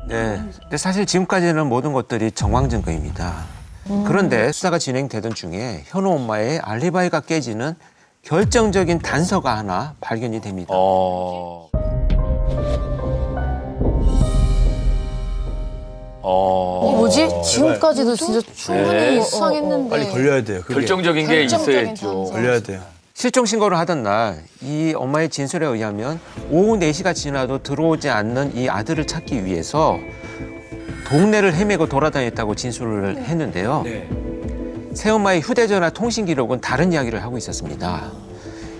네. 근데 사실 지금까지는 모든 것들이 정황 증거입니다. 그런데 수사가 진행되던 중에 현우 엄마의 알리바이가 깨지는 결정적인 단서가 하나 발견이 됩니다. 뭐지? 지금까지도 진짜 충분히 수상했는데. 빨리 걸려야 돼요. 그게. 결정적인 게 결정적인 있어야죠. 단서. 걸려야 돼요. 실종 신고를 하던 날 이 엄마의 진술에 의하면 오후 4시가 지나도 들어오지 않는 이 아들을 찾기 위해서 동네를 헤매고 돌아다녔다고 진술을 했는데요. 새엄마의 휴대전화 통신 기록은 다른 이야기를 하고 있었습니다.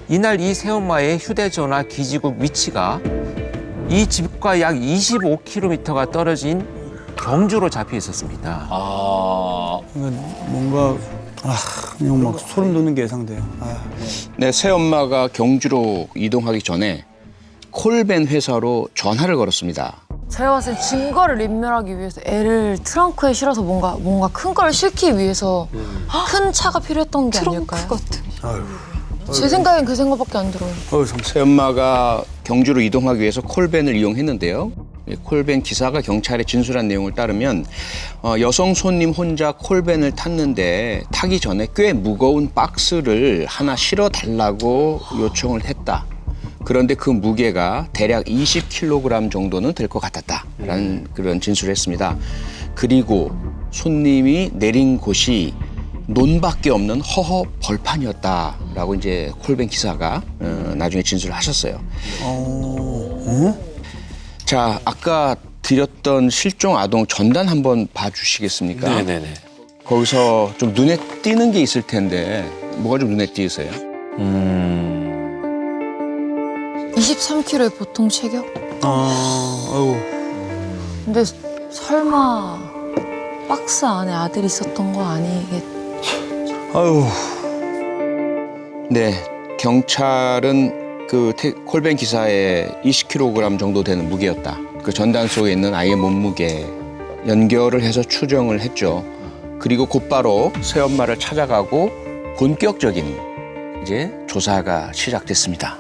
이날 이 새엄마의 휴대전화 기지국 위치가 이 집과 약 25km가 떨어진 경주로 잡혀 있었습니다. 뭔가 그냥 막 소름 돋는 게 예상돼요. 네, 새엄마가 경주로 이동하기 전에 콜벤 회사로 전화를 걸었습니다. 제가 봤을 때 증거를 인멸하기 위해서 애를 트렁크에 실어서 뭔가 큰 걸 싣기 위해서 큰 차가 필요했던 게 아닐까요? 제 생각엔 그 생각밖에 안 들어요. 새엄마가 경주로 이동하기 위해서 콜벤을 이용했는데요. 콜벤 기사가 경찰에 진술한 내용을 따르면 여성 손님 혼자 콜벤을 탔는데 타기 전에 꽤 무거운 박스를 하나 실어달라고 요청을 했다. 그런데 그 무게가 대략 20kg 정도는 될 것 같았다라는 그런 진술을 했습니다. 그리고 손님이 내린 곳이 논밖에 없는 허허 벌판이었다라고 이제 콜벤 기사가 나중에 진술을 하셨어요. 자, 아까 드렸던 실종 아동 전단 한번 봐주시겠습니까? 네네네. 거기서 좀 눈에 띄는 게 있을 텐데 뭐가 좀 눈에 띄으세요? 23kg의 보통 체격? 아유. 근데 설마 박스 안에 아들이 있었던 거 아니겠? 아유. 네, 경찰은 그 콜벤 기사의 20kg 정도 되는 무게였다. 그 전단 속에 있는 아이의 몸무게 연결을 해서 추정을 했죠. 그리고 곧바로 새엄마를 찾아가고 본격적인 이제 조사가 시작됐습니다.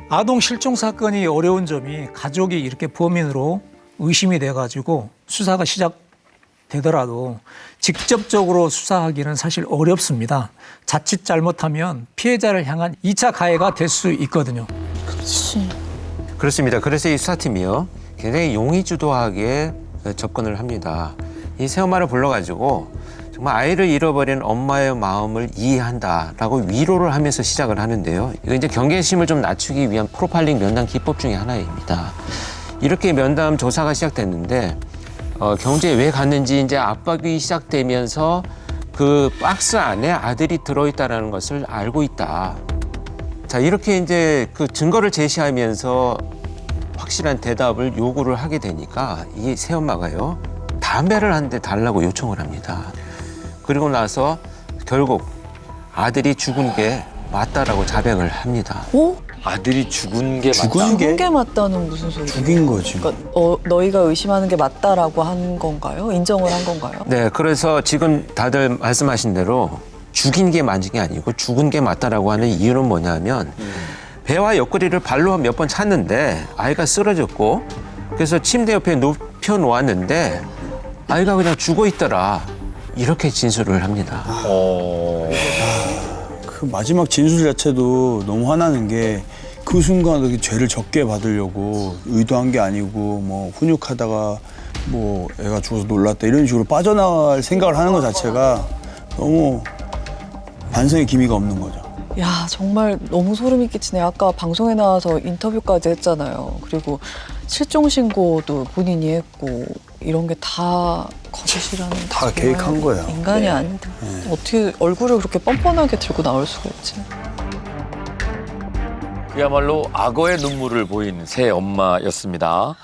아동 실종 사건이 어려운 점이 가족이 이렇게 범인으로 의심이 돼가지고 수사가 시작되더라도 직접적으로 수사하기는 사실 어렵습니다. 자칫 잘못하면 피해자를 향한 2차 가해가 될 수 있거든요. 그렇지. 그렇습니다. 그래서 이 수사팀이요, 굉장히 용의주도하게 접근을 합니다. 이 새엄마를 불러가지고 정말 아이를 잃어버린 엄마의 마음을 이해한다라고 위로를 하면서 시작을 하는데요. 이거 이제 경계심을 좀 낮추기 위한 프로파일링 면담 기법 중에 하나입니다. 이렇게 면담 조사가 시작됐는데 경주에 왜 갔는지 이제 압박이 시작되면서 그 박스 안에 아들이 들어있다는 것을 알고 있다. 자, 이렇게 이제 그 증거를 제시하면서 확실한 대답을 요구를 하게 되니까 이 새엄마가요, 담배를 한 대 달라고 요청을 합니다. 그리고 나서 결국 아들이 죽은 게 맞다라고 자백을 합니다. 아들이 죽은 게 맞다. 죽은 게 게 맞다는 무슨 소리예요? 죽인 거지. 그러니까 너희가 의심하는 게 맞다라고 한 건가요? 인정을 한 건가요? 네, 그래서 지금 다들 말씀하신 대로 죽인 게 맞은 게 아니고 죽은 게 맞다라고 하는 이유는 뭐냐면 배와 옆구리를 발로 몇 번 찼는데 아이가 쓰러졌고 그래서 침대 옆에 눕혀 놓았는데 아이가 그냥 죽어 있더라. 이렇게 진술을 합니다. 그 마지막 진술 자체도 너무 화나는 게 그 순간 죄를 적게 받으려고 의도한 게 아니고 뭐 훈육하다가 뭐 애가 죽어서 놀랐다 이런 식으로 빠져나갈 생각을 하는 것 자체가 너무 반성의 기미가 없는 거죠. 야, 정말 너무 소름이 끼치네. 아까 방송에 나와서 인터뷰까지 했잖아요. 그리고 실종 신고도 본인이 했고 이런 게 다 거짓이라는 게 다 정말 계획한 거야. 인간이 아닌데 어떻게 얼굴을 그렇게 뻔뻔하게 들고 나올 수가 있지? 그야말로 악어의 눈물을 보인 새 엄마였습니다.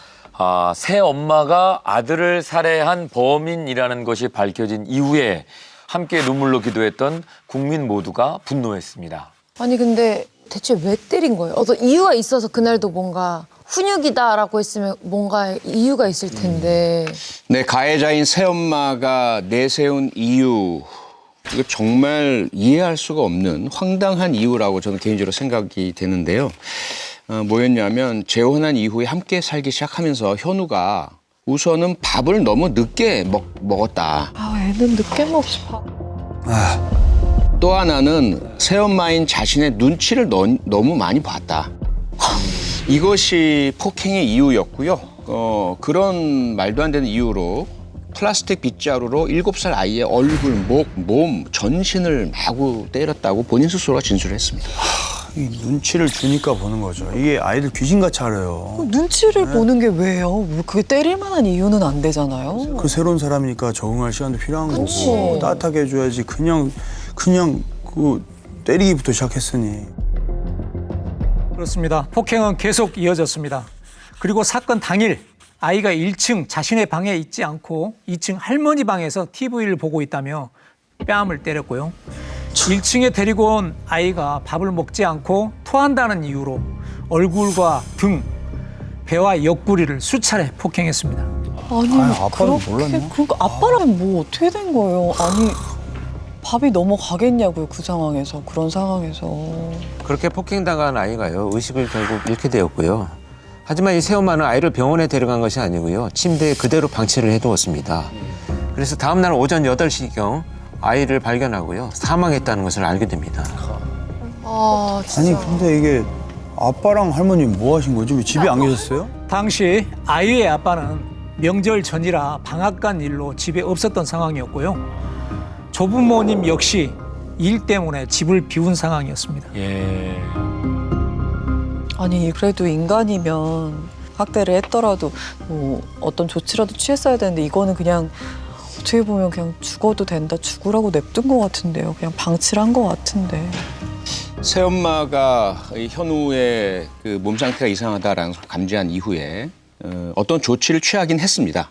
새 엄마가 아들을 살해한 범인이라는 것이 밝혀진 이후에 함께 눈물로 기도했던 국민 모두가 분노했습니다. 아니 근데 대체 왜 때린 거예요? 어떤 이유가 있어서 그날도 뭔가 훈육이다라고 했으면 뭔가 이유가 있을 텐데. 네, 가해자인 새엄마가 내세운 이유, 이거 정말 이해할 수가 없는 황당한 이유라고 저는 개인적으로 생각이 되는데요. 뭐였냐면 재혼한 이후에 함께 살기 시작하면서 현우가 우선은 밥을 너무 늦게 먹었다. 아, 애는 늦게 먹지. 또 하나는 새엄마인 자신의 눈치를 너무 많이 봤다. 이것이 폭행의 이유였고요. 그런 말도 안 되는 이유로 플라스틱 빗자루로 7살 아이의 얼굴, 목, 몸, 전신을 마구 때렸다고 본인 스스로가 진술했습니다. 이 눈치를 주니까 보는 거죠. 이게 아이들 귀신같이 알아요. 눈치를 보는 게 왜요? 그게 때릴 만한 이유는 안 되잖아요. 그 새로운 사람이니까 적응할 시간도 필요한 그치. 거고 따뜻하게 해줘야지. 그냥 그 때리기부터 시작했으니. 그렇습니다. 폭행은 계속 이어졌습니다. 그리고 사건 당일 아이가 1층 자신의 방에 있지 않고 2층 할머니 방에서 TV를 보고 있다며 뺨을 때렸고요. 1층에 데리고 온 아이가 밥을 먹지 않고 토한다는 이유로 얼굴과 등, 배와 옆구리를 수차례 폭행했습니다. 아니, 아빠는 몰랐나? 그러니까 아빠랑 뭐 어떻게 된 거예요? 아니, 밥이 넘어가겠냐고요, 그 상황에서, 그런 상황에서. 그렇게 폭행당한 아이가요, 의식을 결국 잃게 되었고요. 하지만 이 새엄마는 아이를 병원에 데려간 것이 아니고요, 침대에 그대로 방치를 해두었습니다. 그래서 다음 날 오전 8시경 아이를 발견하고요, 사망했다는 것을 알게 됩니다. 아, 진짜. 아니 근데 이게 아빠랑 할머니 뭐 하신 거지? 왜 집에 안 계셨어요? 당시 아이의 아빠는 명절 전이라 방학 간 일로 집에 없었던 상황이었고요. 조부모님 역시 일 때문에 집을 비운 상황이었습니다. 예. 아니, 그래도 인간이면 학대를 했더라도 뭐 어떤 조치라도 취했어야 되는데 이거는 그냥 어떻게 보면 그냥 죽어도 된다, 죽으라고 냅둔 것 같은데요. 그냥 방치를 한 것 같은데. 새엄마가 이 현우의 그 몸 상태가 이상하다라는 걸 감지한 이후에 어떤 조치를 취하긴 했습니다.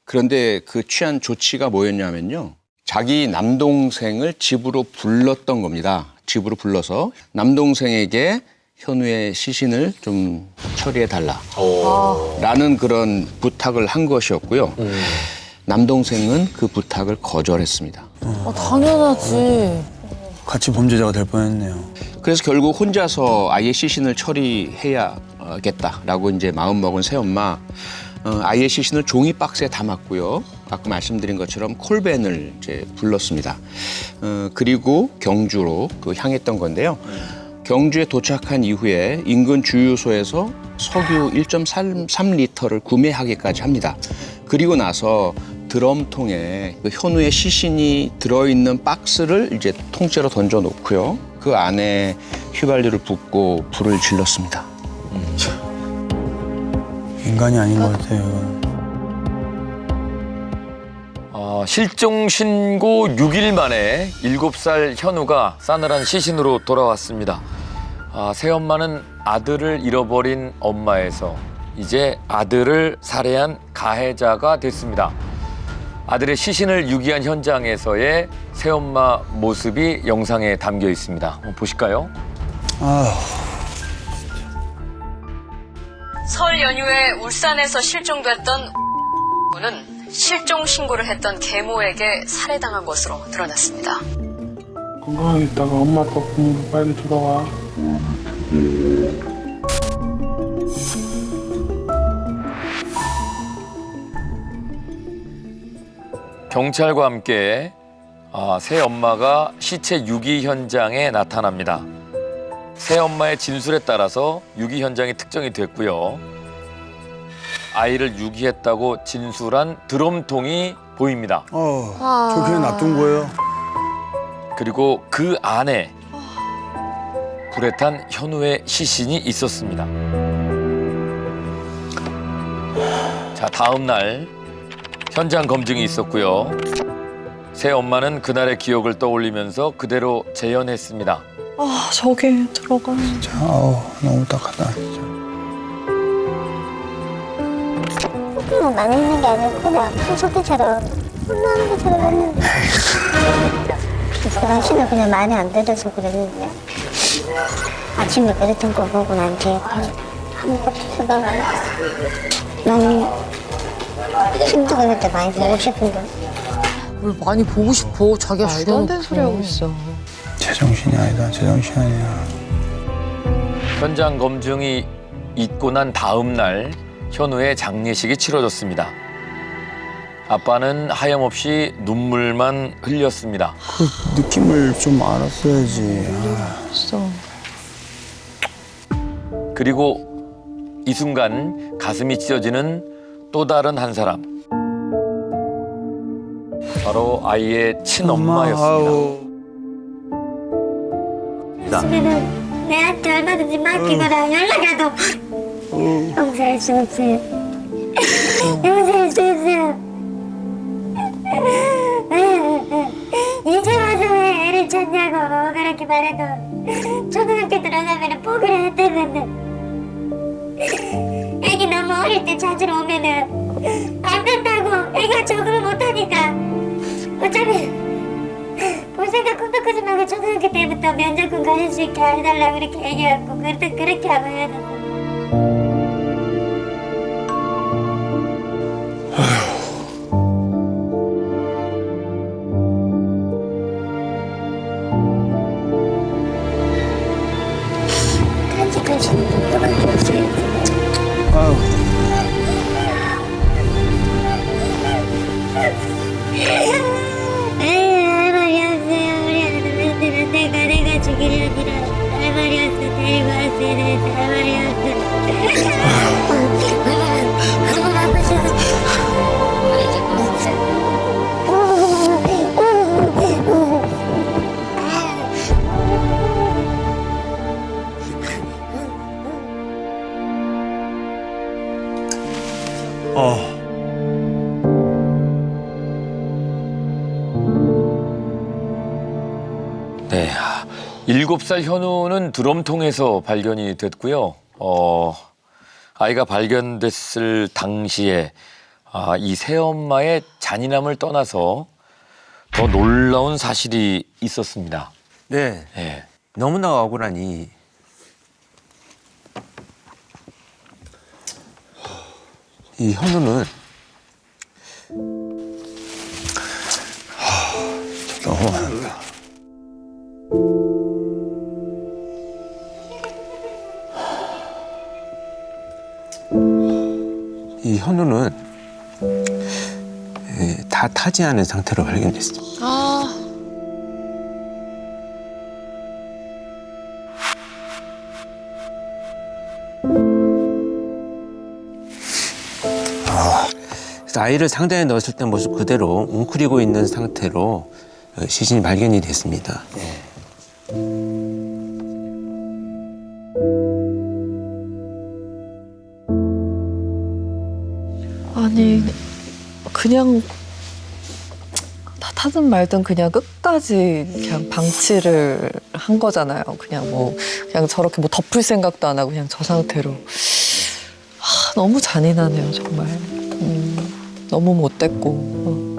그런데 그 취한 조치가 뭐였냐면요. 자기 남동생을 집으로 불렀던 겁니다. 집으로 불러서 남동생에게 현우의 시신을 좀 처리해달라 라는 그런 부탁을 한 것이었고요. 남동생은 그 부탁을 거절했습니다. 당연하지. 같이 범죄자가 될 뻔했네요. 그래서 결국 혼자서 아이의 시신을 처리해야겠다라고 이제 마음먹은 새엄마, 아이의 시신을 종이 박스에 담았고요. 아까 말씀드린 것처럼 콜벤을 이제 불렀습니다. 그리고 경주로 향했던 건데요. 경주에 도착한 이후에 인근 주유소에서 석유 1.3리터를 구매하기까지 합니다. 그리고 나서 드럼통에 그 현우의 시신이 들어있는 박스를 이제 통째로 던져 놓고요. 그 안에 휘발유를 붓고 불을 질렀습니다. 인간이 아닌 것 같아요. 이건. 실종 신고 6일 만에 7살 현우가 싸늘한 시신으로 돌아왔습니다. 새엄마는 아들을 잃어버린 엄마에서 이제 아들을 살해한 가해자가 됐습니다. 아들의 시신을 유기한 현장에서의 새엄마 모습이 영상에 담겨 있습니다. 한번 보실까요? 설 연휴에 울산에서 실종됐던 는 실종 신고를 했던 계모에게 살해당한 것으로 드러났습니다. 건강하게 있다가 엄마 아빠 부모로 빨리 돌아와. 경찰과 함께 새엄마가 시체 유기 현장에 나타납니다. 새엄마의 진술에 따라서 유기 현장이 특정이 됐고요. 아이를 유기했다고 진술한 드럼통이 보입니다. 저 그냥 놔둔 거예요. 그리고 그 안에 불에 탄 현우의 시신이 있었습니다. 자, 다음 날 현장 검증이 있었고요. 새엄마는 그날의 기억을 떠올리면서 그대로 재현했습니다. 아, 저게 들어가. 자, 너무 딱하다. 진짜. 폭행은 많이 했는 게 아니고 그냥 아픈 소리처럼 혼나는 것처럼 했는데 당신은 그냥 많이 안 들어서 그랬는데 아침에 그랬던 거 보고 난 뒤에 아무것도 생각 안 했어. 나는 힘들었을 때 많이 보고 싶은 거. 뭘 많이 보고 싶어. 자기가 말도 안 되는 소리 하고 죽여놓고. 있어. 제정신이 아니다. 제정신 아니야. 현장 검증이 잊고 난 다음 날 현우의 장례식이 치러졌습니다. 아빠는 하염없이 눈물만 흘렸습니다. 그 느낌을 좀 알았어야지. 진짜. 그리고 이 순간 가슴이 찢어지는 또 다른 한 사람. 바로 아이의 친엄마였습니다. 있으면은 내한테 얼마든지 맡기거나 연락해도 용서할 수 없어요. 용서할 수 없어요. 이제 와서 왜 애를 찾냐고 그렇게 말해도 초등학교 들어가면 포기를 했다는데 애기 너무 어릴 때 찾으러 오면은 안 된다고 애가 적응을 못하니까 어차피 볼 생각 꿈도 꾸지 말고 초등학교 때부터 면접군 가질 수 있게 해달라고 그렇게 얘기하고 그렇게 하고 해야 된다. 간직하시는 분도밖에 없어요. 아유. 할말이 없어요. 우리 아들한테는 내가 죽이려 아니라 할 말이 없어. 데리고 왔어야 되는데 할 말이 없어. 너무 아프셔서. 네, 7살 현우는 드럼통에서 발견이 됐고요. 아이가 발견됐을 당시에 이 새엄마의 잔인함을 떠나서 더 놀라운 사실이 있었습니다. 네. 예. 너무나 억울하니 이 현우는 너무 많다. 이 현우는 다 타지 않은 상태로 발견됐습니다. 아, 그래서 아이를 상자에 넣었을 때 모습 그대로 웅크리고 있는 상태로 시신이 발견이 됐습니다. 아니 그냥 다 타든 말든 그냥 끝까지 그냥 방치를 한 거잖아요. 그냥 뭐 그냥 저렇게 뭐 덮을 생각도 안 하고 그냥 저 상태로. 너무 잔인하네요 정말. 너무 못됐고.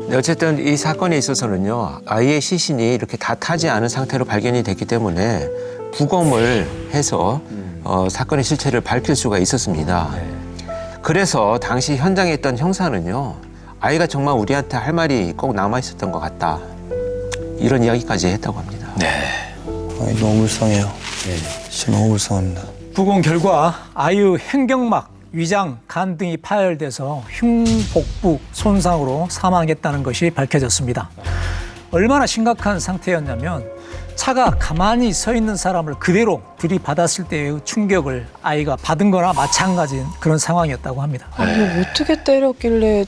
네, 어쨌든 이 사건에 있어서는요, 아이의 시신이 이렇게 다 타지 않은 상태로 발견이 됐기 때문에 부검을 해서 사건의 실체를 밝힐 수가 있었습니다. 그래서 당시 현장에 있던 형사는요, 아이가 정말 우리한테 할 말이 꼭 남아 있었던 것 같다, 이런 이야기까지 했다고 합니다. 네. 아이 너무 불쌍해요. 진짜 너무 불쌍합니다. 부검 결과 아이의 행경막, 위장, 간 등이 파열돼서 흉복부 손상으로 사망했다는 것이 밝혀졌습니다. 얼마나 심각한 상태였냐면 차가 가만히 서 있는 사람을 그대로 들이받았을 때의 충격을 아이가 받은 거나 마찬가지인 그런 상황이었다고 합니다. 아니 어떻게 때렸길래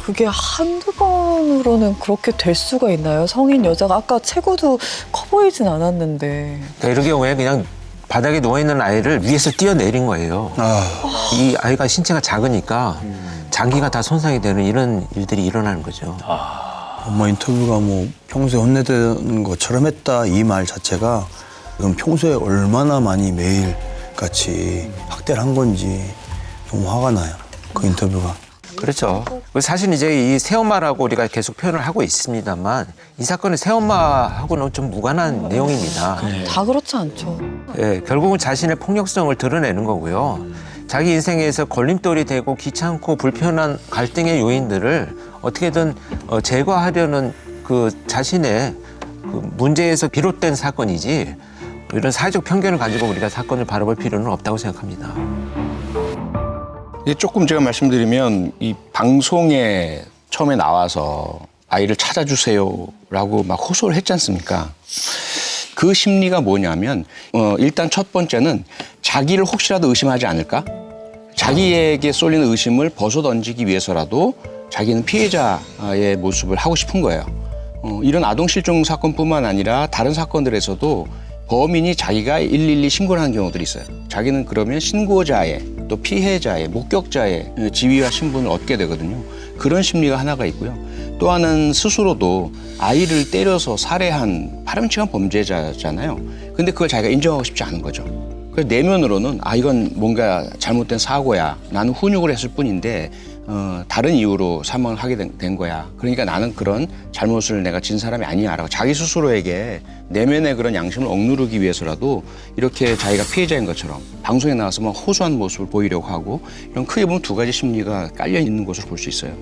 그게 한두 번으로는 그렇게 될 수가 있나요? 성인 여자가 아까 체구도 커 보이진 않았는데. 그러니까 이런 경우에 그냥 바닥에 누워있는 아이를 위에서 뛰어내린 거예요. 이 아이가 신체가 작으니까 장기가 다 손상이 되는 이런 일들이 일어나는 거죠. 엄마 인터뷰가 뭐 평소에 혼내던 것처럼 했다 이 말 자체가 그럼 평소에 얼마나 많이 매일같이 학대를 한 건지 너무 화가 나요. 그 인터뷰가. 그렇죠. 사실 이제 이 새엄마라고 우리가 계속 표현을 하고 있습니다만 이 사건은 새엄마하고는 좀 무관한 내용입니다. 다 그렇지 않죠. 예, 결국은 자신의 폭력성을 드러내는 거고요. 자기 인생에서 걸림돌이 되고 귀찮고 불편한 갈등의 요인들을 어떻게든 제거하려는 그 자신의 그 문제에서 비롯된 사건이지 이런 사회적 편견을 가지고 우리가 사건을 바라볼 필요는 없다고 생각합니다. 조금 제가 말씀드리면 이 방송에 처음에 나와서 아이를 찾아주세요라고 막 호소를 했지 않습니까? 그 심리가 뭐냐면 일단 첫 번째는 자기를 혹시라도 의심하지 않을까? 자기에게 쏠리는 의심을 벗어던지기 위해서라도 자기는 피해자의 모습을 하고 싶은 거예요. 이런 아동 실종 사건뿐만 아니라 다른 사건들에서도 범인이 자기가 112 신고를 하는 경우들이 있어요. 자기는 그러면 신고자의 또 피해자의 목격자의 지위와 신분을 얻게 되거든요. 그런 심리가 하나가 있고요. 또 하나는 스스로도 아이를 때려서 살해한 파렴치한 범죄자잖아요. 근데 그걸 자기가 인정하고 싶지 않은 거죠. 그래서 내면으로는 이건 뭔가 잘못된 사고야. 나는 훈육을 했을 뿐인데 다른 이유로 사망을 하게 된 거야. 그러니까 나는 그런 잘못을 내가 진 사람이 아니야라고 자기 스스로에게 내면의 그런 양심을 억누르기 위해서라도 이렇게 자기가 피해자인 것처럼 방송에 나와서 막 호소하는 모습을 보이려고 하고 이런 크게 보면 두 가지 심리가 깔려 있는 것으로 볼 수 있어요.